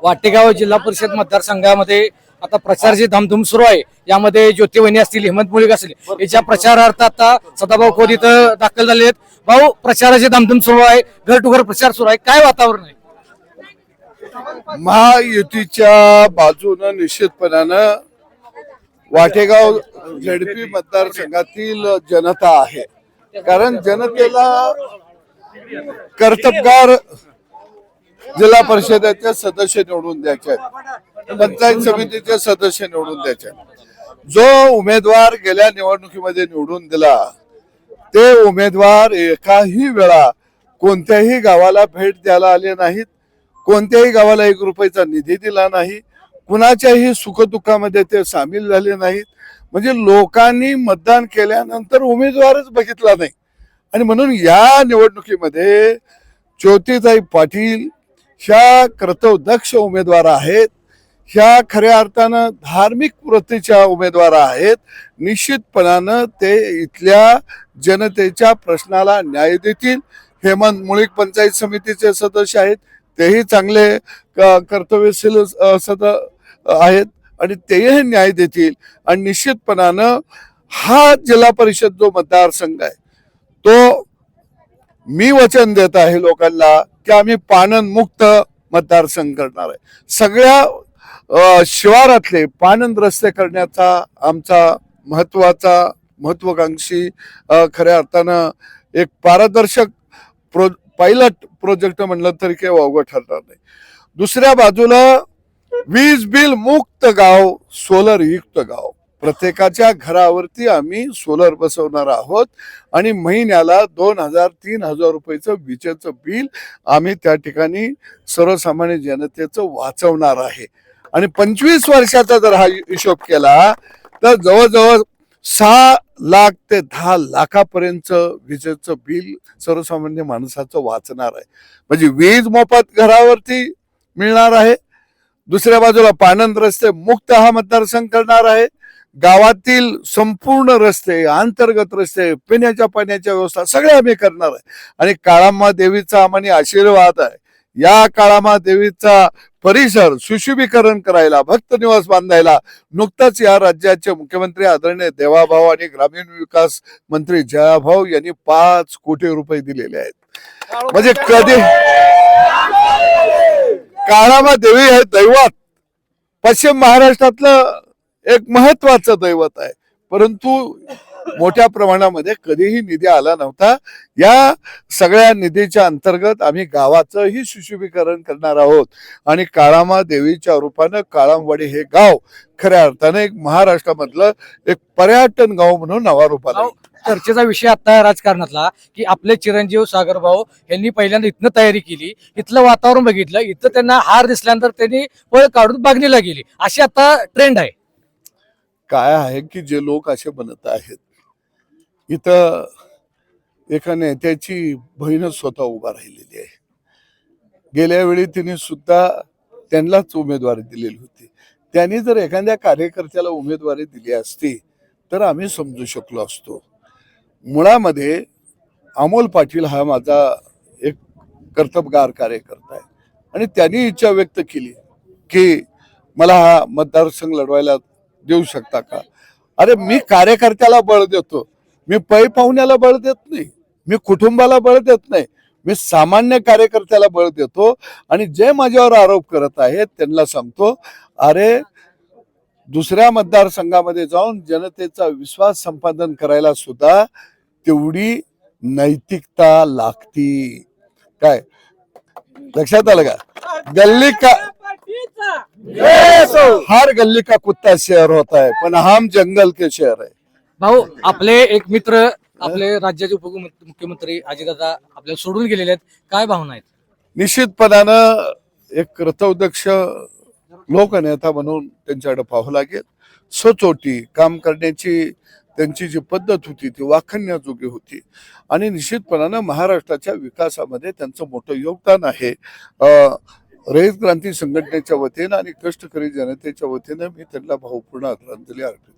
वाटेगाव जिल्हा परिषद मतदारसंघामध्ये आता प्रचाराची धामधूम सुरू आहे। यामध्ये ज्योती वहिनी असतील, हेमंत मुळीक असतील, याच्या प्रचारार्थ आता सदाभाऊ खोत इथं दाखल झाले आहेत। भाऊ, प्रचाराची धामधूम सुरू आहे, घर टू घर प्रचार सुरू आहे, काय वातावरण आहे? महायुतीच्या बाजूनं निश्चितपणानं वाटेगाव झेडपी मतदारसंघातील जनता आहे। कारण जनतेला कर्तबगार जिल्हा परिषदेचे सदस्य निवडून द्यायचे आहेत, पंचायत समितीचे सदस्य निवडून द्यायचे आहेत। जो उमेदवार गेल्या निवडणुकीमध्ये निवडून दिला ते उमेदवार एकाही वेळा कोणत्याही गावाला भेट द्यायला आले नाहीत, कोणत्याही गावाला 1 रुपयाचा निधी दिला नाही, कुणाच्याही सुखदुःखामध्ये ते सामील झाले नाहीत। म्हणजे लोकांनी मतदान केल्यानंतर उमेदवारच बघितला नाही। आणि म्हणून या निवडणुकीमध्ये ज्योतिताई पाटील ह्या कर्तव्यदक्ष उमेदवार आहेत, ह्या खऱ्या अर्थानं धार्मिक वृत्तीच्या उमेदवार आहेत। निश्चितपणानं ते इथल्या जनतेच्या प्रश्नाला न्याय देतील। हेमंत मुळीक पंचायत समितीचे सदस्य आहेत, तेही चांगले कर्तव्यशील आहेत आणि तेही न्याय देतील। आणि निश्चितपणानं हा जिल्हा परिषद जो मतदारसंघ आहे तो मी वचन देत आहे लोकांना की आम्ही पानन मुक्त मतदारसंघ करणार आहे। सगळ्या शिवारातले पानंद रस्ते करण्याचा आमचा महत्वाकांक्षी खऱ्या अर्थानं एक पारदर्शक पायलट प्रोजेक्ट म्हणलं तरी काही अवघड ठरणार नाही। दुसऱ्या बाजूला वीज बिल मुक्त गाव, सोलर युक्त गाव, प्रत्येकाच्या घरावरती आम्ही सोलर बसवणार आहोत आणि महिन्याला 2000-3000 रुपयाचं विजेचं बिल आम्ही त्या ठिकाणी सर्वसामान्य जनतेचं वाचवणार आहे। आणि 25 वर्षाचा जर हा हिशोब केला तर जवळजवळ 6 लाख ते 10 लाखापर्यंत विजेचं बिल सर्वसामान्य माणसाचं वाचणार आहे। म्हणजे वीज मोफत घरावरती मिळणार आहे। दुसऱ्या बाजूला पानंद रस्ते मुक्त हा मतदारसंघ करणार आहे। गावातील संपूर्ण रस्ते, अंतर्गत रस्ते, पिण्याच्या पाण्याच्या व्यवस्था सगळ्या आम्ही करणार आहे। आणि काळाम्मा देवीचा आम्हाला आशीर्वाद आहे। या काळाम्मा देवीचा परिसर सुशोभीकरण करायला, भक्त निवास बांधायला नुकताच या राज्याचे मुख्यमंत्री आदरणीय देवाभाऊ आणि ग्रामीण विकास मंत्री जयाभाऊ यांनी 5 कोटी रुपये दिलेले आहेत। म्हणजे कधी काळाम्मा देवी हे दैवत पश्चिम महाराष्ट्रातलं एक महत्वाचं दैवत आहे, परंतु मोठ्या प्रमाणामध्ये कधीही निधी आला नव्हता। या सगळ्या निधीच्या अंतर्गत आम्ही गावाचंही सुशोभीकरण करणार आहोत आणि काळाम्मा देवीच्या रूपानं काळामवाडी हे गाव खऱ्या अर्थानं एक महाराष्ट्रामधलं एक पर्यटन गाव म्हणून नावारूपाला चर्चेचा विषय आता राजकारणातला की आपले चिरंजीव सागर भाऊ यांनी पहिल्यांदा इथनं तयारी केली, इथलं वातावरण बघितलं, इथं त्यांना हार दिसल्यानंतर त्यांनी पळ काढून बागणीला गेली, अशी आता ट्रेंड आहे। काय आहे की जे लोक असे बनत आहेत, इथं एका नेत्याची बहीणच स्वतः उभा राहिलेली आहे। गेल्या वेळी तिने सुद्धा त्यांनाच उमेदवारी दिलेली होती। त्यांनी जर एखाद्या कार्यकर्त्याला उमेदवारी दिली असती तर आम्ही समजू शकलो असतो। मुळामध्ये अमोल पाटील हा माझा एक कर्तबगार कार्यकर्ता आहे आणि त्यांनी इच्छा व्यक्त केली की मला हा मतदारसंघ लढवायला देऊ शकता का? अरे मी कार्यकर्त्याला बळ देतो, मी पै पाहुण्याला बळ देत नाही, मी कुटुंबाला बळ देत नाही, मी सामान्य कार्यकर्त्याला बळ देतो। आणि जे माझ्यावर आरोप करत आहेत त्यांना सांगतो, अरे दुसऱ्या मतदारसंघामध्ये जाऊन जनतेचा विश्वास संपादन करायला सुद्धा तेवढी नैतिकता लागती। काय लक्षात आलं का? गल्ली का हर गल्ली का कुत्ता शहर होता है, पण हम जंगल के शहर है। भाऊ, आपले एक मित्र, आपले राज्याचे उपमुख्यमंत्री अजितदादा आपल्याला सोडून गेलेले आहेत, काय भावना आहेत? निश्चितपणानं एक कर्तव्यदक्ष लोकनेता म्हणून त्यांच्याकडे पाहावं लागेल। सचोटी काम करण्याची त्यांची जी पद्धत होती ती वाखाणण्याजोगी होती आणि निश्चितपणानं महाराष्ट्राच्या विकासामध्ये त्यांचं मोठं योगदान आहे। रयत क्रांती संघटनेच्या वतीनं आणि कष्टकरी जनतेच्या वतीनं मी त्यांना भावपूर्ण आदरांजली अर्पित